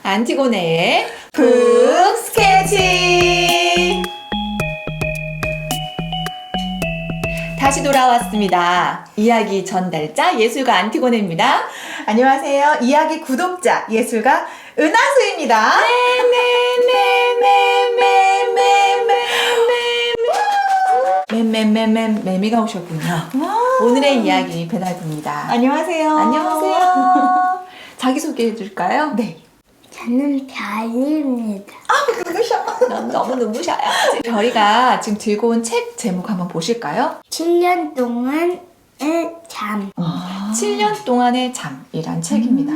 안티고네의 북 스케치. 다시 돌아왔습니다. 이야기 전달자 예술가 안티고네입니다. 안녕하세요. 이야기 구독자 예술가 은하수입니다. 매미가 오셨군요. 오늘의 이야기 배달부입니다. 안녕하세요. 안녕하세요. 자기소개해 줄까요? 네. 저는 별입니다. 너무 눈부셔요. 별이가 지금 들고 온 책 제목 한번 보실까요? 7년 동안의 잠. 7년 동안의 잠이란 책입니다.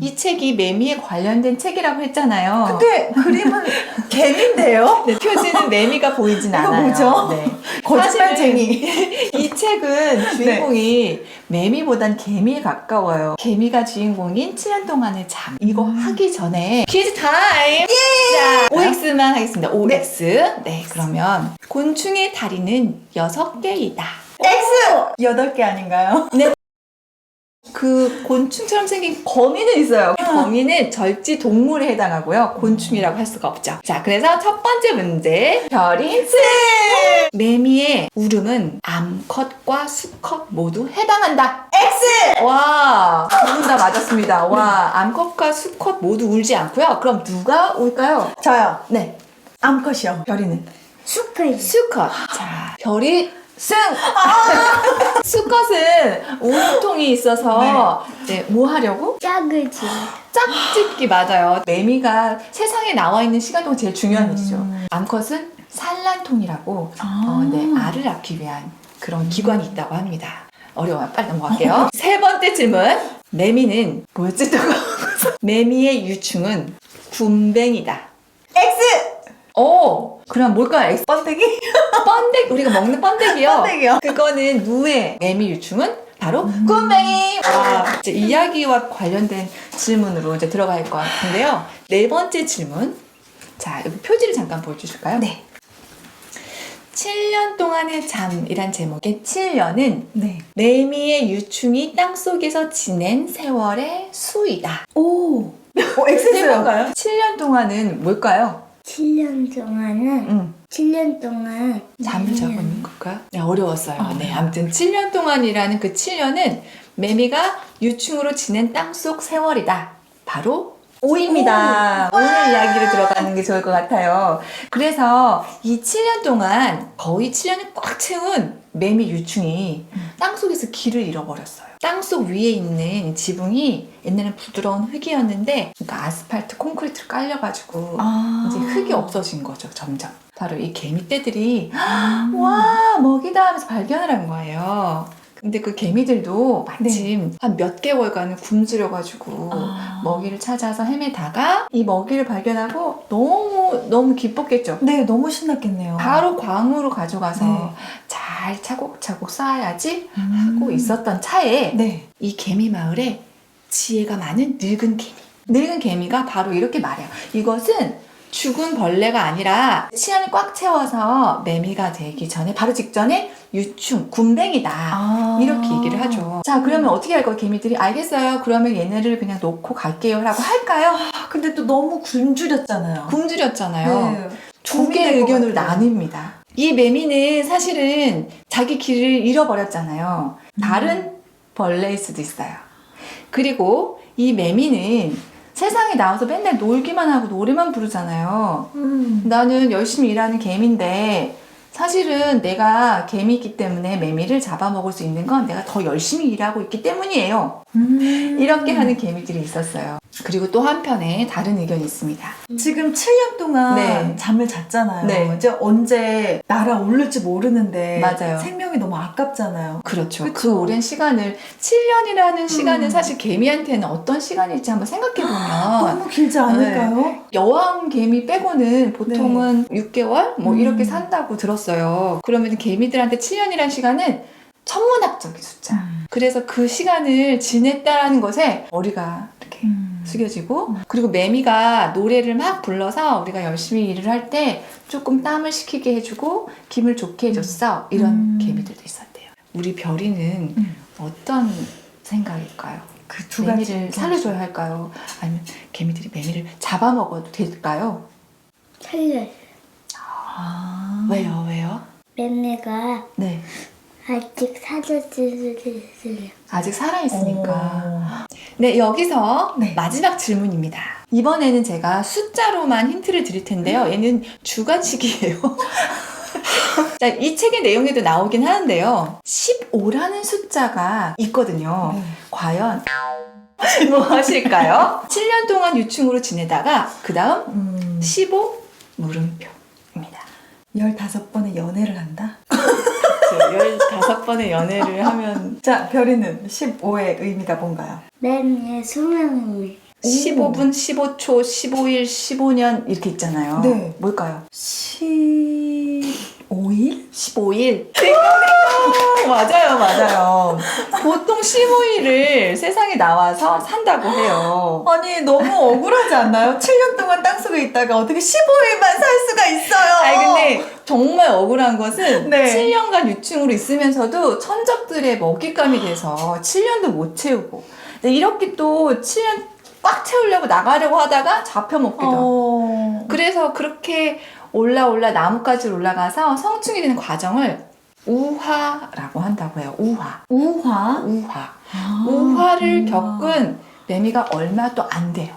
이 책이 매미에 관련된 책이라고 했잖아요. 근데 그림은 개미인데요? 네, 표지는 매미가 보이진 이거 않아요. 뭐죠? 네. 거짓말쟁이. 사실은 이 책은 주인공이 매미보단 개미에 가까워요. 개미가 주인공인 7년 동안의 잠. 이거 하기 전에 퀴즈 타임! 자, OX만 하겠습니다. OX. 네, 그러면 곤충의 다리는 6개이다. X! 8개 아닌가요? 그 곤충처럼 생긴 거미는 있어요. 거미는 절지 동물에 해당하고요. 곤충이라고 할 수가 없죠. 자, 그래서 첫 번째 문제. 별이 스! 매미의 울음은 암컷과 수컷 모두 해당한다. X! 와, 두 분 다 맞았습니다. 와, 암컷과 수컷 모두 울지 않고요. 그럼 누가 울까요? 저요. 네, 암컷이요. 별이는 수컷. 수컷. 자, 별이 승! 수컷은 울음통이 있어서 네, 뭐 하려고? 짝을 지어. 짝짓기 맞아요. 매미가 세상에 나와 있는 시간 동안 제일 중요한 일이죠. 암컷은 산란통이라고 네, 알을 낳기 위한 그런 기관이 있다고 합니다. 어려워요. 빨리 넘어갈게요. 세 번째 질문. 매미는 뭐였지? 매미의 유충은 군뱅이다. X! 오! 그럼 뭘까요? X 번데기? 번데기, 우리가 먹는 번데기요. 번데기요. 그거는 누의 매미 유충은 바로 군뱅이. 와, 이제 이야기와 관련된 질문으로 이제 들어갈 것 같은데요. 네 번째 질문. 자, 여기 표지를 잠깐 보여주실까요? 네. 7년 동안의 잠이란 제목의 7년은 네. 매미의 유충이 땅속에서 지낸 세월의 수이다. 오. X였어요. 7년 동안은 뭘까요? 7년 동안은 7년 동안 잠을 자고 있는 걸까요? 네, 어려웠어요. 네, 아무튼 7년 동안이라는 그 7년은 매미가 유충으로 지낸 땅속 세월이다. 바로 5입니다. 오늘 이야기로 들어가는 게 좋을 것 같아요. 그래서 이 7년 동안 거의 7년을 꽉 채운 매미 유충이 땅속에서 길을 잃어버렸어요. 땅속 위에 있는 지붕이 옛날엔 부드러운 흙이었는데 그러니까 아스팔트, 콘크리트를 깔려가지고 이제 흙이 없어진 거죠, 점점. 바로 이 개미떼들이 와, 먹이다 하면서 발견을 한 거예요. 근데 그 개미들도 마침 한 몇 개월간은 굶주려가지고 먹이를 찾아서 헤매다가 이 먹이를 발견하고 너무 기뻤겠죠. 네, 너무 신났겠네요. 바로 광으로 가져가서 네. 잘 차곡차곡 쌓아야지 하고 있었던 차에 네. 이 개미 마을에 지혜가 많은 늙은 개미. 늙은 개미가 바로 이렇게 말해요. 이것은 죽은 벌레가 아니라 치안을 꽉 채워서 매미가 되기 전에 바로 직전에 유충, 군뱅이다. 이렇게 얘기를 하죠. 자, 그러면 어떻게 할 거예요? 개미들이 알겠어요. 그러면 얘네를 그냥 놓고 갈게요. 라고 할까요? 근데 또 너무 굶주렸잖아요. 굶주렸잖아요. 네. 두 개의 의견으로 나뉩니다. 이 매미는 사실은 자기 길을 잃어버렸잖아요. 다른 벌레일 수도 있어요. 그리고 이 매미는 세상에 나와서 맨날 놀기만 하고 노래만 부르잖아요. 나는 열심히 일하는 개미인데 사실은 내가 개미이기 때문에 매미를 잡아먹을 수 있는 건 내가 더 열심히 일하고 있기 때문이에요. 이렇게 하는 개미들이 있었어요. 그리고 또 한편에 다른 의견이 있습니다. 지금 7년 동안 네. 잠을 잤잖아요. 네. 이제 언제 날아오를지 모르는데 맞아요. 생명이 너무 아깝잖아요. 그렇죠. 그쵸. 그 오랜 시간을 7년이라는 시간은 사실 개미한테는 어떤 시간일지 한번 생각해보면 너무 길지 않을까요? 여왕 개미 빼고는 보통은 6개월 뭐 이렇게 산다고 들었어요. 그러면 개미들한테 7년이라는 시간은 천문학적인 숫자. 그래서 그 시간을 지냈다는 것에 머리가 이렇게 숙여지고 그리고 매미가 노래를 막 불러서 우리가 열심히 일을 할 때 조금 땀을 식히게 해주고 기분을 좋게 해줬어. 이런 개미들도 있었대요. 우리 별이는 어떤 생각일까요? 그 두 가지 매미를 살려줘야 할까요? 아니면 개미들이 매미를 잡아먹어도 될까요? 살려요. 아. 왜요? 매매가 네. 아직 살려주세요. 아직 살아있으니까. 오. 네, 여기서 네. 마지막 질문입니다. 이번에는 제가 숫자로만 힌트를 드릴 텐데요. 얘는 주관식이에요. 자, 이 책의 내용에도 나오긴 하는데요. 15라는 숫자가 있거든요. 네. 과연 뭐 하실까요? 7년 동안 유충으로 지내다가 그 다음 15 물음표입니다. 15번의 연애를 한다? 15번의 연애를 하면 자, 별이는 15의 의미가 뭔가요? 매매의 수명입니다. 15분, 15초, 15일, 15년 이렇게 있잖아요. 네. 뭘까요? 15일? 15일. 맞아요. 보통 15일을 세상에 나와서 산다고 해요. 아니, 너무 억울하지 않나요? 7년 동안 땅속에 있다가 어떻게 15일만 살 수가 있어요? 아니 근데 정말 억울한 것은 네. 7년간 유충으로 있으면서도 천적들의 먹잇감이 돼서 7년도 못 채우고 근데 이렇게 또 7년 꽉 채우려고 나가려고 하다가 잡혀먹기도 하고 그래서 그렇게 올라 나무까지 올라가서 성충이 되는 과정을 우화라고 한다고 해요. 우화. 우화를 겪은 매미가 얼마 또 안 돼요.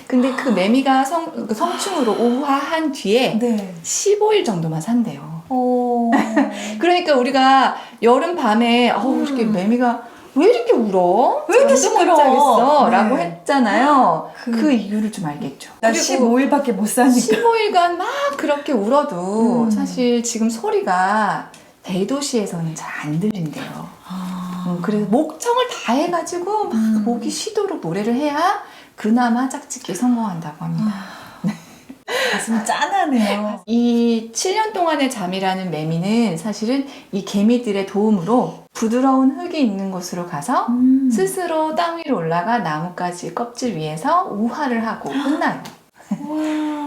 근데 그 매미가 그 성충으로 우화한 뒤에 네. 15일 정도만 산대요. 그러니까 우리가 여름 밤에 이렇게 매미가 왜 이렇게 울어? 왜 이렇게 잠도 못 시끄러워? 자겠어? 네. 라고 했잖아요. 그- 그 이유를 좀 알겠죠. 나 그리고 15일밖에 못 사니까. 15일간 막 그렇게 울어도 음. 사실 지금 소리가 대도시에서는 잘 안 들린대요. 그래서 목청을 다 해가지고 막 목이 쉬도록 노래를 해야 그나마 짝짓기에 성공한다고 합니다. 가슴이 짠하네요. 이 7년 동안의 잠이라는 매미는 사실은 이 개미들의 도움으로 부드러운 흙이 있는 곳으로 가서 스스로 땅 위로 올라가 나뭇가지 껍질 위에서 우화를 하고 끝나요.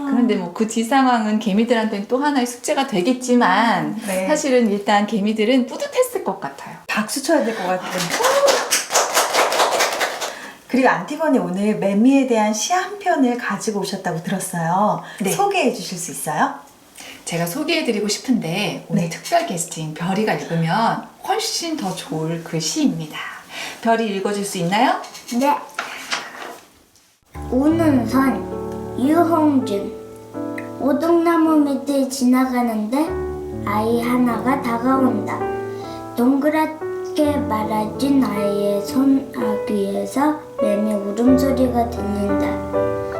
그런데 뭐 그 뒷상황은 개미들한테는 또 하나의 숙제가 되겠지만 네. 사실은 일단 개미들은 뿌듯했을 것 같아요. 박수 쳐야 될 것 같아요. 그리고 안티번이 오늘 매미에 대한 시 한 편을 가지고 오셨다고 들었어요. 네. 소개해 주실 수 있어요? 제가 소개해드리고 싶은데 오늘 네. 특별 게스트인 별이가 읽으면 훨씬 더 좋을 그 시입니다. 별이 읽어줄 수 있나요? 네. 오는 선 유홍준. 오동나무 밑을 지나가는데 아이 하나가 다가온다. 동그랗게 말아진 아이의 손아귀에서 매미 울음소리가 들린다.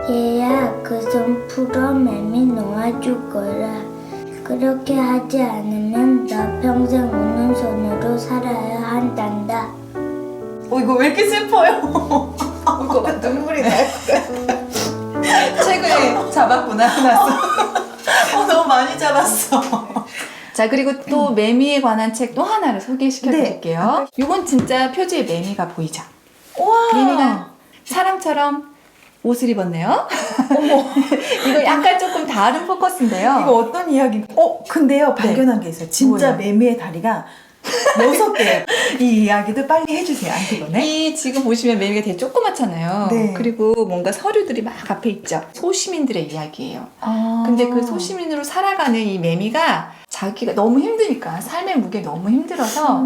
얘야, 그 손 풀어 매미 놓아줄 거라. 그렇게 하지 않으면 너 평생 우는 손으로 살아야 한단다. 이거 왜 이렇게 슬퍼요? 이거 눈물이 날 책을 잡았구나. 너무 많이 잡았어. 자, 그리고 또 매미에 관한 책 또 하나를 소개시켜 네. 드릴게요. 이건 진짜 표지에 매미가 보이죠? 와. 매미가 사람처럼 옷을 입었네요. 이거 약간 조금 다른 포커스인데요. 이거 어떤 이야기? 근데요, 발견한 게 있어요. 진짜 뭐예요? 매미의 다리가 6개예요. 이 이야기도 빨리 해주세요, 안티번에. 이 지금 보시면 매미가 되게 조그맣잖아요. 네. 그리고 뭔가 서류들이 막 앞에 있죠. 소시민들의 이야기예요. 근데 그 소시민으로 살아가는 이 매미가 자기가 너무 힘드니까 삶의 무게 너무 힘들어서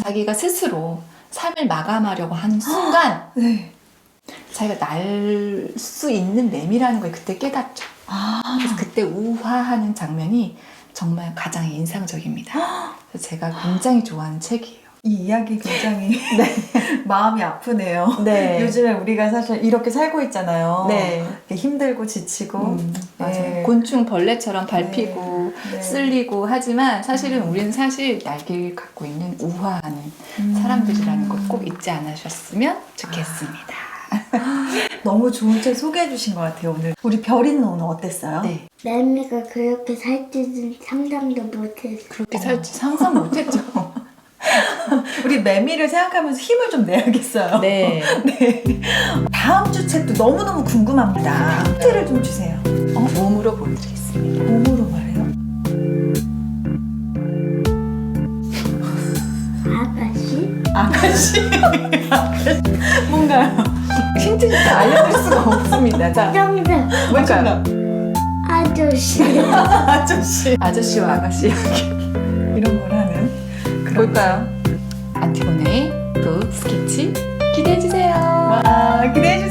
자기가 스스로 삶을 마감하려고 하는 순간 네. 자기가 날 수 있는 매미라는 걸 그때 깨닫죠. 그래서 그때 우화하는 장면이 정말 가장 인상적입니다. 그래서 제가 굉장히 좋아하는 책이에요. 이 이야기 굉장히 마음이 아프네요. 네. 요즘에 우리가 사실 이렇게 살고 있잖아요. 네. 이렇게 힘들고 지치고. 맞아요. 네. 곤충 벌레처럼 밟히고 네. 쓸리고 하지만 사실은 우리는 사실 날개를 갖고 있는 우화하는 사람들이라는 걸 꼭 잊지 않으셨으면 좋겠습니다. 너무 좋은 책 소개해 주신 것 같아요, 오늘. 우리 별이는 오늘 어땠어요? 네. 매미가 그렇게 살 줄은 상상도 못했어. 그렇게 살지 상상 못했죠. 우리 매미를 생각하면서 힘을 좀 내야겠어요. 네. 네. 다음 주 책도 너무너무 궁금합니다. 힌트를 좀 주세요. 몸으로 보여드리겠습니다. 몸으로 말해요? 아가씨? 아가씨. 뭔가요? 힌트를 알려줄 수가 없습니다. 자, 정답. 뭘까요? 아저씨. 아저씨. 아저씨와 아가씨 이런 걸 하는. 그런 뭘까요? 안티고네의 그 스케치 기대해주세요. 와, 기대해